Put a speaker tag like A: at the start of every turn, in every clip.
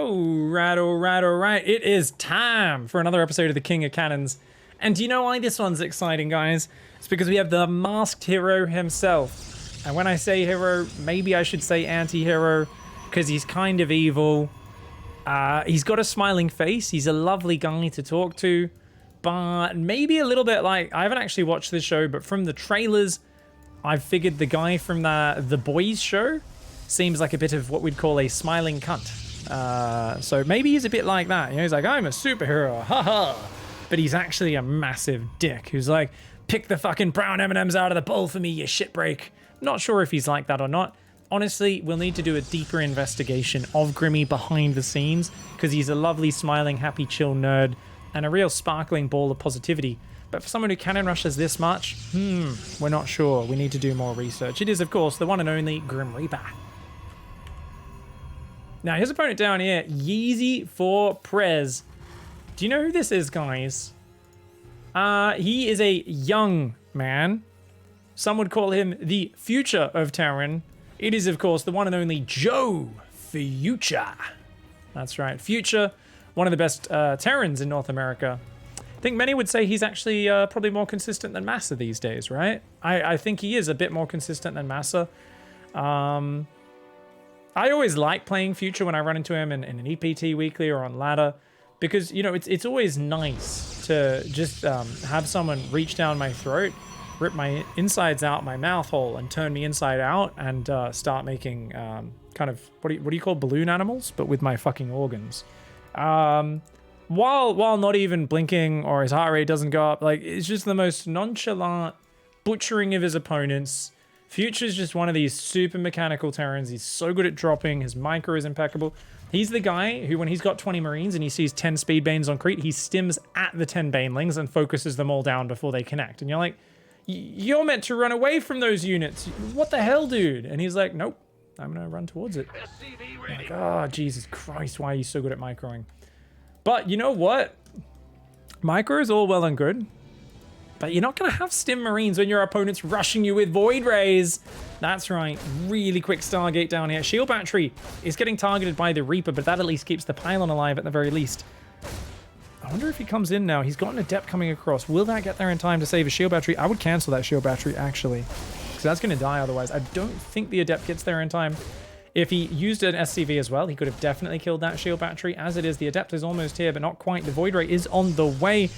A: All right. It is time for another episode of the King of Cannons. And do you know why this one's exciting, guys? It's because we have the masked hero himself. And when I say hero, maybe I should say anti-hero, because he's kind of evil. He's got a smiling face. He's a lovely guy to talk to. But maybe a little bit like, I haven't actually watched this show, but from the trailers, I've figured the guy from the Boys show seems like a bit of what we'd call a smiling cunt. So maybe he's a bit like that. You know, he's like, I'm a superhero, haha. But he's actually a massive dick who's like, pick the fucking brown M&Ms out of the bowl for me, you shitbreak. Not sure if he's like that or not. Honestly, we'll need to do a deeper investigation of Grimmy behind the scenes, because he's a lovely, smiling, happy, chill nerd and a real sparkling ball of positivity. But for someone who cannon rushes this much, we're not sure. We need to do more research. It is, of course, the one and only Grim Reaper. Now, his opponent down here, Yeezy for Prez. Do you know who this is, guys? He is a young man. Some would call him the future of Terran. It is, of course, the one and only Joe Future. That's right, Future, one of the best Terrans in North America. I think many would say he's actually probably more consistent than Massa these days, right? I think he is a bit more consistent than Massa. I always like playing Future when I run into him in an EPT weekly or on ladder, because, you know, it's always nice to just have someone reach down my throat, rip my insides out my mouth hole, and turn me inside out, and start making kind of, what do you call balloon animals, but with my fucking organs. While not even blinking, or his heart rate doesn't go up, like, it's just the most nonchalant butchering of his opponents. Future's just one of these super mechanical Terrans. He's so good at dropping. His micro is impeccable. He's the guy who, when he's got 20 Marines and he sees 10 Speedbanes on Crete, he stims at the 10 Banelings and focuses them all down before they connect. And you're like, you're meant to run away from those units. What the hell, dude? And he's like, nope, I'm going to run towards it. Like, oh, Jesus Christ, why are you so good at microing? But you know what? Micro is all well and good, but you're not going to have stim Marines when your opponent's rushing you with Void Rays. That's right, really quick Stargate down here. Shield Battery is getting targeted by the Reaper, but that at least keeps the pylon alive at the very least. I wonder if he comes in now. He's got an Adept coming across. Will that get there in time to save a Shield Battery? I would cancel that Shield Battery, actually, because that's going to die otherwise. I don't think the Adept gets there in time. If he used an SCV as well, he could have definitely killed that Shield Battery. As it is, the Adept is almost here, but not quite. The Void Ray is on the way.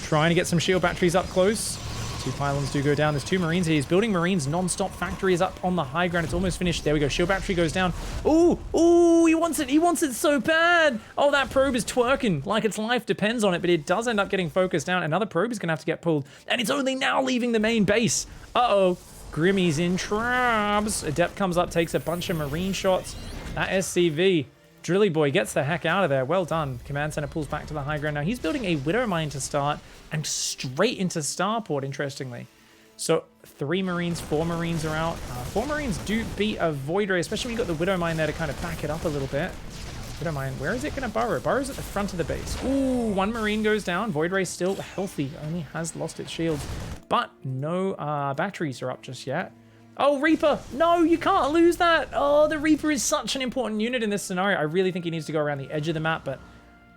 A: Trying to get some Shield Batteries up close. 2 pylons do go down. There's 2 Marines here. He's building Marines non-stop. Factory is up on the high ground. It's almost finished. There we go. Shield Battery goes down. Ooh, he wants it. He wants it so bad. Oh, that probe is twerking like its life depends on it, but it does end up getting focused down. Another probe is going to have to get pulled, and it's only now leaving the main base. Uh-oh. Grimmy's in traps. Adept comes up, takes a bunch of Marine shots. That SCV, Drilly Boy, gets the heck out of there. Well done. Command Center pulls back to the high ground. Now he's building a Widow Mine to start and straight into Starport, interestingly. So 3 Marines, 4 Marines are out. 4 Marines do beat a Void Ray, especially when you've got the Widow Mine there to kind of back it up a little bit. Widow Mine, where is it going to burrow? Burrows at the front of the base. Ooh, 1 Marine goes down. Void Ray still healthy, only has lost its shields. But no batteries are up just yet. Oh, Reaper! No, you can't lose that! Oh, the Reaper is such an important unit in this scenario. I really think he needs to go around the edge of the map, but...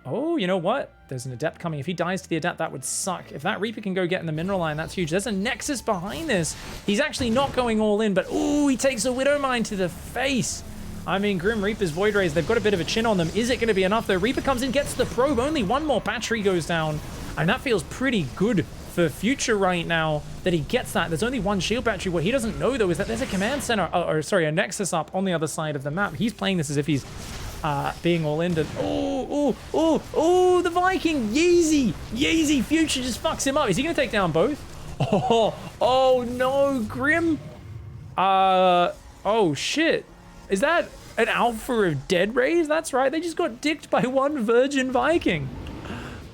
A: Oh, you know what? There's an Adept coming. If he dies to the Adept, that would suck. If that Reaper can go get in the mineral line, that's huge. There's a Nexus behind this. He's actually not going all in, but ooh, he takes a Widow Mine to the face. I mean, Grim Reaper's Void Rays, they've got a bit of a chin on them. Is it going to be enough, though? Reaper comes in, gets the probe. Only 1 more battery goes down. And that feels pretty good for Future right now, that he gets that. There's only 1 Shield Battery. What he doesn't know, though, is that there's a Command Center, a Nexus up on the other side of the map. He's playing this as if he's being all in. Oh, the Viking! Yeezy! Future just fucks him up. Is he going to take down both? Oh, no, Grim. Oh, shit. Is that an alpha of Dead Rays? That's right. They just got dicked by 1 virgin Viking.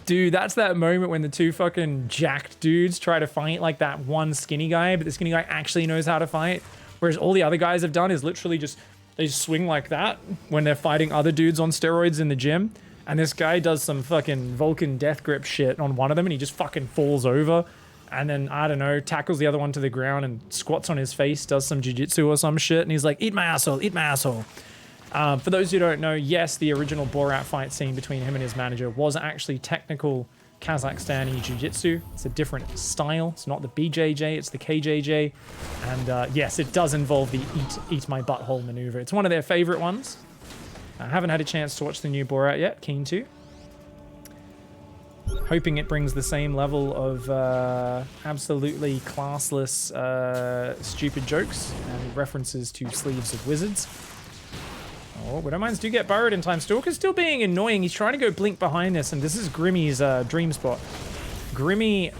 A: Dude, that's that moment when the 2 fucking jacked dudes try to fight like that 1 skinny guy, but the skinny guy actually knows how to fight. Whereas all the other guys have done is literally they just swing like that when they're fighting other dudes on steroids in the gym. And this guy does some fucking Vulcan death grip shit on one of them, and he just fucking falls over. And then, I don't know, tackles the other one to the ground and squats on his face, does some jiu-jitsu or some shit. And he's like, eat my asshole, eat my asshole. For those who don't know, yes, the original Borat fight scene between him and his manager was actually technical Kazakhstani jiu-jitsu. It's a different style. It's not the BJJ, it's the KJJ. And yes, it does involve the eat my butthole maneuver. It's one of their favorite ones. I haven't had a chance to watch the new Borat yet. Keen to. Hoping it brings the same level of absolutely classless, stupid jokes and references to sleeves of wizards. Oh, Widowmines do get burrowed in time. Stalker's still being annoying. He's trying to go blink behind this, and this is Grimmy's dream spot. Grimmy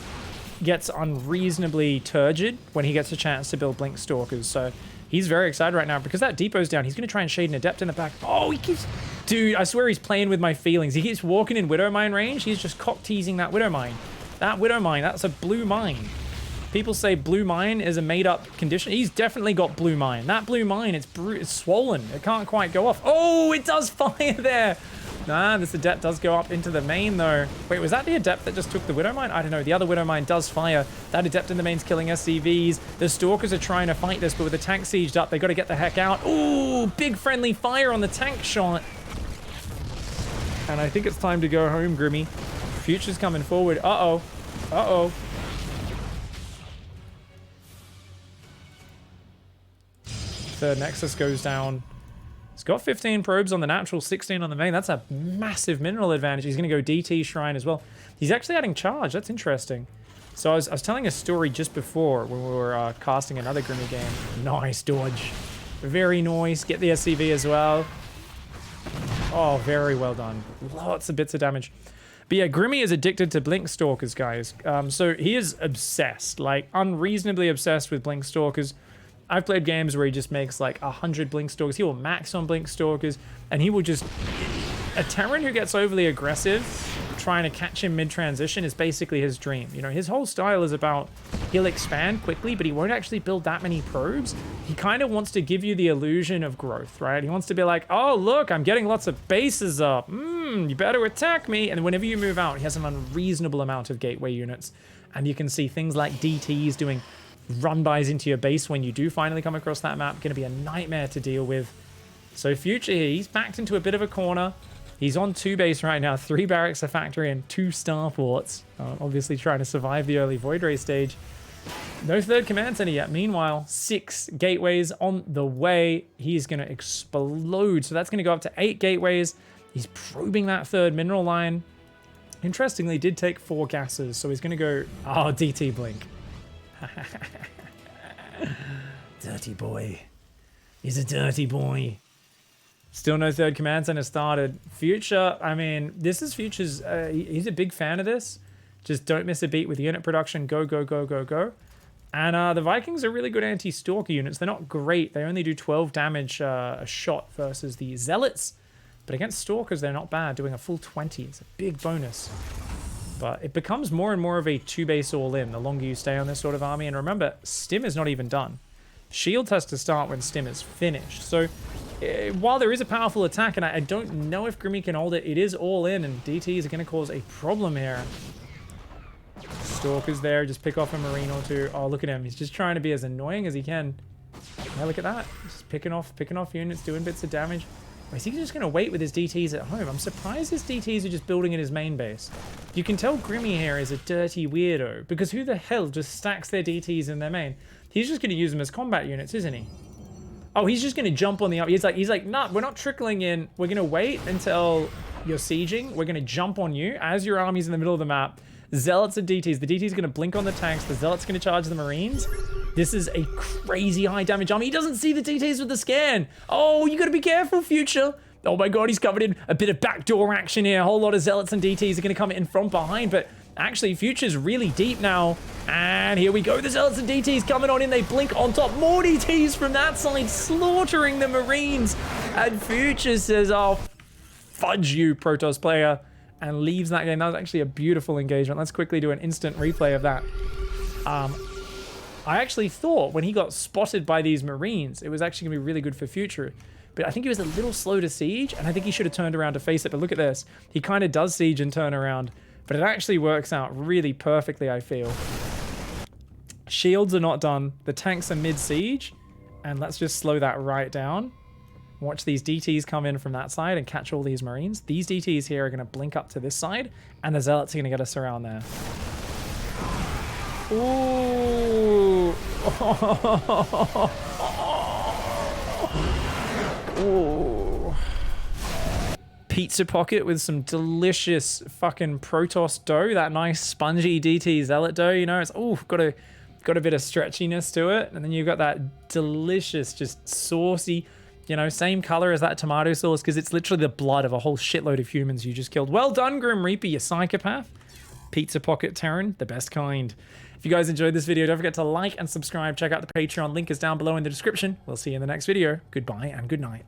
A: gets unreasonably turgid when he gets a chance to build blink stalkers, so he's very excited right now because that depot's down. He's going to try and shade an adept in the back. Oh, he keeps... Dude, I swear he's playing with my feelings. He keeps walking in Widowmine range. He's just cock-teasing that Widowmine. That Widowmine, that's a blue mine. People say blue mine is a made-up condition. He's definitely got blue mine. That blue mine, it's swollen. It can't quite go off. Oh, it does fire there. Nah, this adept does go up into the main, though. Wait, was that the adept that just took the widow mine? I don't know. The other widow mine does fire. That adept in the main's killing SCVs. The stalkers are trying to fight this, but with the tank sieged up, they got to get the heck out. Ooh, big friendly fire on the tank shot. And I think it's time to go home, Grimmy. Future's coming forward. Uh-oh. Uh-oh. Third Nexus goes down. He's got 15 probes on the natural, 16 on the main. That's a massive mineral advantage. He's going to go DT Shrine as well. He's actually adding charge. That's interesting. So I was telling a story just before when we were casting another Grimmy game. Nice dodge. Very nice. Get the SCV as well. Oh, very well done. Lots of bits of damage. But yeah, Grimmy is addicted to Blink Stalkers, guys. So he is obsessed, like unreasonably obsessed with Blink Stalkers. I've played games where he just makes like 100 Blink Stalkers. He will max on Blink Stalkers, and he will just... A Terran who gets overly aggressive, trying to catch him mid-transition is basically his dream. You know, his whole style is about... He'll expand quickly, but he won't actually build that many probes. He kind of wants to give you the illusion of growth, right? He wants to be like, oh, look, I'm getting lots of bases up. You better attack me. And whenever you move out, he has an unreasonable amount of gateway units. And you can see things like DTs doing run-bys into your base when you do finally come across that map. Going to be a nightmare to deal with. So Future here, he's backed into a bit of a corner. He's on 2 base right now, 3 barracks, a factory, and 2 starports. Obviously trying to survive the early Void Ray stage. No third command center yet. Meanwhile, 6 gateways on the way. He's going to explode. So that's going to go up to 8 gateways. He's probing that 3rd mineral line. Interestingly, did take 4 gases. So he's going to go... Oh, DT Blink. Dirty boy. He's a dirty boy. Still no 3rd command center started. Future, I mean, this is Future's... he's a big fan of this. Just don't miss a beat with unit production. Go, go, go, go, go. And the Vikings are really good anti-stalker units. They're not great. They only do 12 damage a shot versus the Zealots. But against stalkers, they're not bad. Doing a full 20. It's a big bonus. But it becomes more and more of a 2-base all-in the longer you stay on this sort of army. And remember, Stim is not even done. Shield has to start when Stim is finished. So while there is a powerful attack, and I don't know if Grimmy can hold it, it is all-in, and DTs are going to cause a problem here. Stalker's there, just pick off a Marine or 2. Oh, look at him. He's just trying to be as annoying as he can. Yeah, look at that. Just picking off units, doing bits of damage. Or is he just going to wait with his DTs at home? I'm surprised his DTs are just building in his main base. You can tell Grimmy here is a dirty weirdo, because who the hell just stacks their DTs in their main? He's just going to use them as combat units, isn't he? Oh, he's just going to jump on the... He's like, nah, we're not trickling in. We're going to wait until you're sieging. We're going to jump on you as your army's in the middle of the map. Zealots and DTs. The DT's going to blink on the tanks. The Zealots going to charge the Marines. This is a crazy high damage army. He doesn't see the DTs with the scan. Oh, you got to be careful, Future. Oh my god, he's covered in a bit of backdoor action here. A whole lot of Zealots and DTs are going to come in from behind, but actually, Future's really deep now. And here we go. The Zealots and DTs coming on in. They blink on top. More DTs from that side, slaughtering the Marines. And Future says, oh, fudge you, Protoss player, and leaves that game. That was actually a beautiful engagement. Let's quickly do an instant replay of that. I actually thought when he got spotted by these Marines, it was actually going to be really good for Future. But I think he was a little slow to siege, and I think he should have turned around to face it. But look at this. He kind of does siege and turn around, but it actually works out really perfectly, I feel. Shields are not done. The tanks are mid-siege, and let's just slow that right down. Watch these DTs come in from that side and catch all these Marines. These DTs here are going to blink up to this side, and the Zealots are going to get us around there. Ooh. Ooh. Pizza pocket with some delicious fucking Protoss dough. That nice spongy DT Zealot dough, you know, it's got a bit of stretchiness to it. And then you've got that delicious, just saucy, you know, same color as that tomato sauce, because it's literally the blood of a whole shitload of humans you just killed. Well done, Grim Reaper, you psychopath. Pizza pocket Terran, the best kind. If you guys enjoyed this video, don't forget to like and subscribe. Check out the Patreon. Link is down below in the description. We'll see you in the next video. Goodbye and good night.